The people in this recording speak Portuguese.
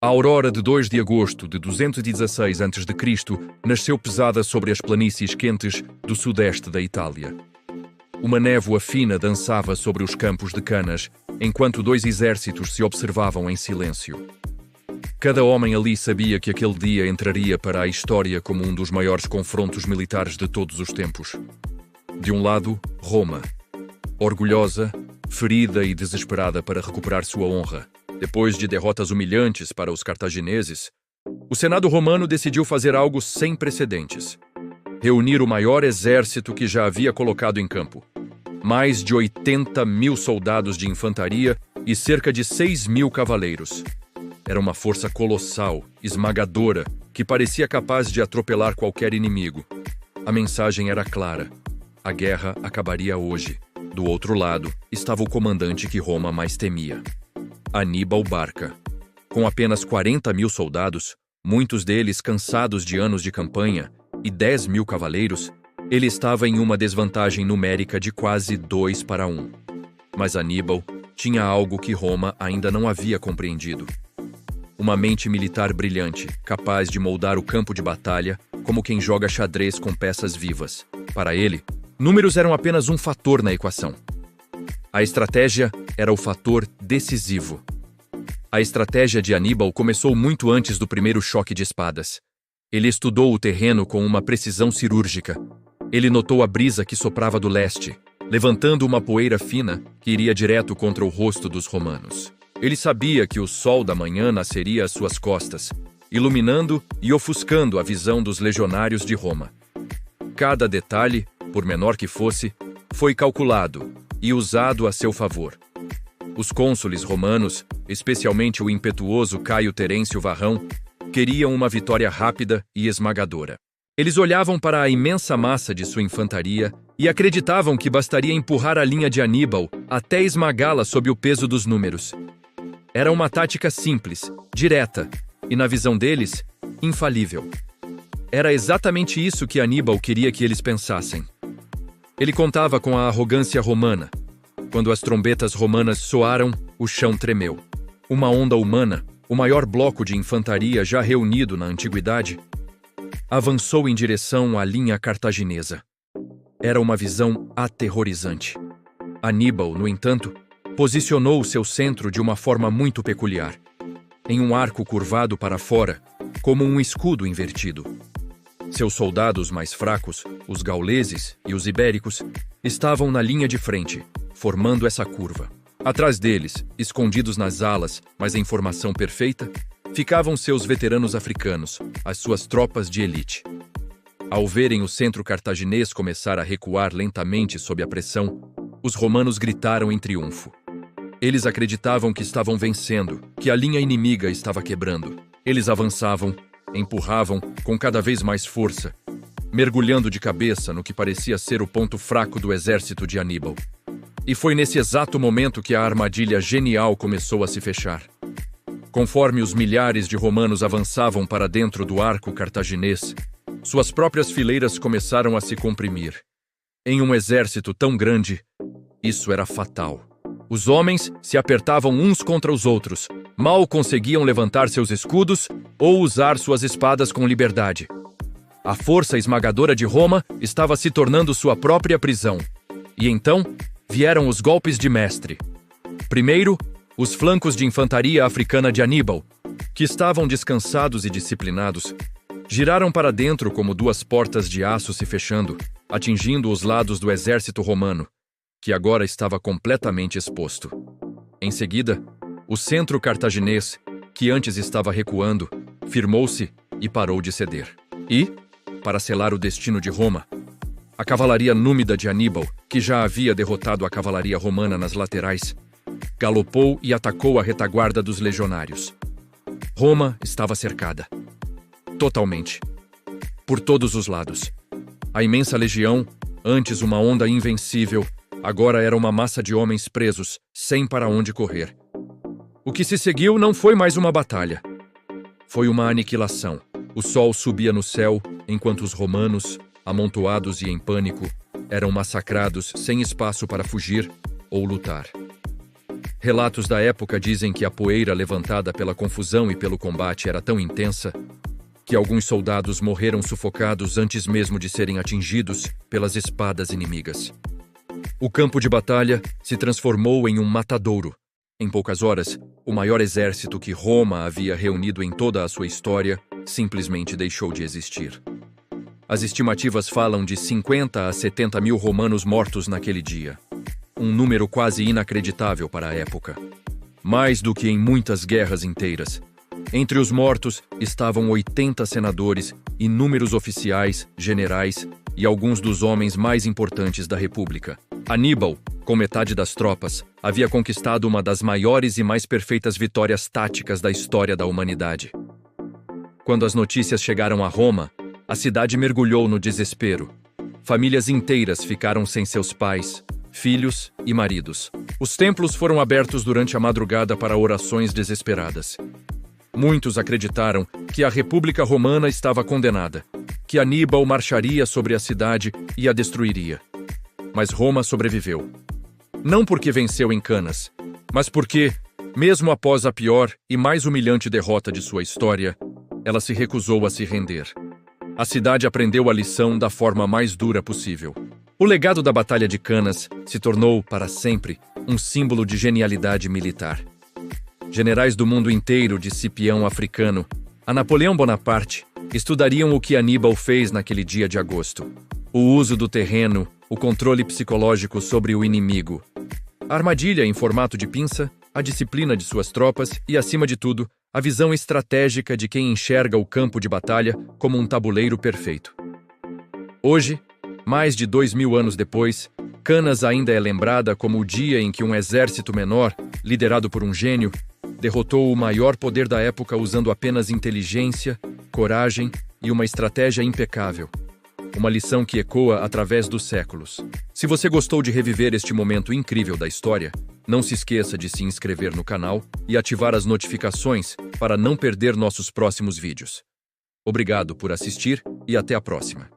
A aurora de 2 de agosto de 216 a.C. nasceu pesada sobre as planícies quentes do sudeste da Itália. Uma névoa fina dançava sobre os campos de canas, enquanto dois exércitos se observavam em silêncio. Cada homem ali sabia que aquele dia entraria para a história como um dos maiores confrontos militares de todos os tempos. De um lado, Roma, orgulhosa, ferida e desesperada para recuperar sua honra. Depois de derrotas humilhantes para os cartagineses, o Senado romano decidiu fazer algo sem precedentes: reunir o maior exército que já havia colocado em campo. Mais de 80.000 soldados de infantaria e cerca de 6.000 cavaleiros. Era uma força colossal, esmagadora, que parecia capaz de atropelar qualquer inimigo. A mensagem era clara: a guerra acabaria hoje. Do outro lado, estava o comandante que Roma mais temia: Aníbal Barca. Com apenas 40.000 soldados, muitos deles cansados de anos de campanha, e 10.000 cavaleiros, ele estava em uma desvantagem numérica de quase 2-1. Mas Aníbal tinha algo que Roma ainda não havia compreendido: uma mente militar brilhante, capaz de moldar o campo de batalha como quem joga xadrez com peças vivas. Para ele, números eram apenas um fator na equação. A estratégia era o fator decisivo. A estratégia de Aníbal começou muito antes do primeiro choque de espadas. Ele estudou o terreno com uma precisão cirúrgica. Ele notou a brisa que soprava do leste, levantando uma poeira fina que iria direto contra o rosto dos romanos. Ele sabia que o sol da manhã nasceria às suas costas, iluminando e ofuscando a visão dos legionários de Roma. Cada detalhe, por menor que fosse, foi calculado e usado a seu favor. Os cônsules romanos, especialmente o impetuoso Caio Terêncio Varrão, queriam uma vitória rápida e esmagadora. Eles olhavam para a imensa massa de sua infantaria e acreditavam que bastaria empurrar a linha de Aníbal até esmagá-la sob o peso dos números. Era uma tática simples, direta e, na visão deles, infalível. Era exatamente isso que Aníbal queria que eles pensassem. Ele contava com a arrogância romana. Quando as trombetas romanas soaram, o chão tremeu. Uma onda humana, o maior bloco de infantaria já reunido na antiguidade, avançou em direção à linha cartaginesa. Era uma visão aterrorizante. Aníbal, no entanto, posicionou seu centro de uma forma muito peculiar, em um arco curvado para fora, como um escudo invertido. Seus soldados mais fracos, os gauleses e os ibéricos, estavam na linha de frente, formando essa curva. Atrás deles, escondidos nas alas, mas em formação perfeita, ficavam seus veteranos africanos, as suas tropas de elite. Ao verem o centro cartaginês começar a recuar lentamente sob a pressão, os romanos gritaram em triunfo. Eles acreditavam que estavam vencendo, que a linha inimiga estava quebrando. Eles avançavam, empurravam com cada vez mais força, mergulhando de cabeça no que parecia ser o ponto fraco do exército de Aníbal. E foi nesse exato momento que a armadilha genial começou a se fechar. Conforme os milhares de romanos avançavam para dentro do arco cartaginês, suas próprias fileiras começaram a se comprimir. Em um exército tão grande, isso era fatal. Os homens se apertavam uns contra os outros, mal conseguiam levantar seus escudos ou usar suas espadas com liberdade. A força esmagadora de Roma estava se tornando sua própria prisão. E então, vieram os golpes de mestre. Primeiro, os flancos de infantaria africana de Aníbal, que estavam descansados e disciplinados, giraram para dentro como duas portas de aço se fechando, atingindo os lados do exército romano, que agora estava completamente exposto. Em seguida, o centro cartaginês, que antes estava recuando, firmou-se e parou de ceder. E, para selar o destino de Roma, a cavalaria númida de Aníbal, que já havia derrotado a cavalaria romana nas laterais, galopou e atacou a retaguarda dos legionários. Roma estava cercada. Totalmente. Por todos os lados. A imensa legião, antes uma onda invencível, agora era uma massa de homens presos, sem para onde correr. O que se seguiu não foi mais uma batalha. Foi uma aniquilação. O sol subia no céu, enquanto os romanos, amontoados e em pânico, eram massacrados sem espaço para fugir ou lutar. Relatos da época dizem que a poeira levantada pela confusão e pelo combate era tão intensa que alguns soldados morreram sufocados antes mesmo de serem atingidos pelas espadas inimigas. O campo de batalha se transformou em um matadouro. Em poucas horas, o maior exército que Roma havia reunido em toda a sua história simplesmente deixou de existir. As estimativas falam de 50 a 70 mil romanos mortos naquele dia. Um número quase inacreditável para a época. Mais do que em muitas guerras inteiras. Entre os mortos estavam 80 senadores, inúmeros oficiais, generais e alguns dos homens mais importantes da República. Aníbal, com metade das tropas, havia conquistado uma das maiores e mais perfeitas vitórias táticas da história da humanidade. Quando as notícias chegaram a Roma, a cidade mergulhou no desespero. Famílias inteiras ficaram sem seus pais, filhos e maridos. Os templos foram abertos durante a madrugada para orações desesperadas. Muitos acreditaram que a República Romana estava condenada, que Aníbal marcharia sobre a cidade e a destruiria. Mas Roma sobreviveu. Não porque venceu em Canas, mas porque, mesmo após a pior e mais humilhante derrota de sua história, ela se recusou a se render. A cidade aprendeu a lição da forma mais dura possível. O legado da Batalha de Canas se tornou, para sempre, um símbolo de genialidade militar. Generais do mundo inteiro, de Cipião africano a Napoleão Bonaparte, estudariam o que Aníbal fez naquele dia de agosto. O uso do terreno, o controle psicológico sobre o inimigo, a armadilha em formato de pinça, a disciplina de suas tropas e, acima de tudo, a visão estratégica de quem enxerga o campo de batalha como um tabuleiro perfeito. Hoje, mais de 2000 anos depois, Canas ainda é lembrada como o dia em que um exército menor, liderado por um gênio, derrotou o maior poder da época usando apenas inteligência, coragem e uma estratégia impecável. Uma lição que ecoa através dos séculos. Se você gostou de reviver este momento incrível da história, não se esqueça de se inscrever no canal e ativar as notificações para não perder nossos próximos vídeos. Obrigado por assistir e até a próxima.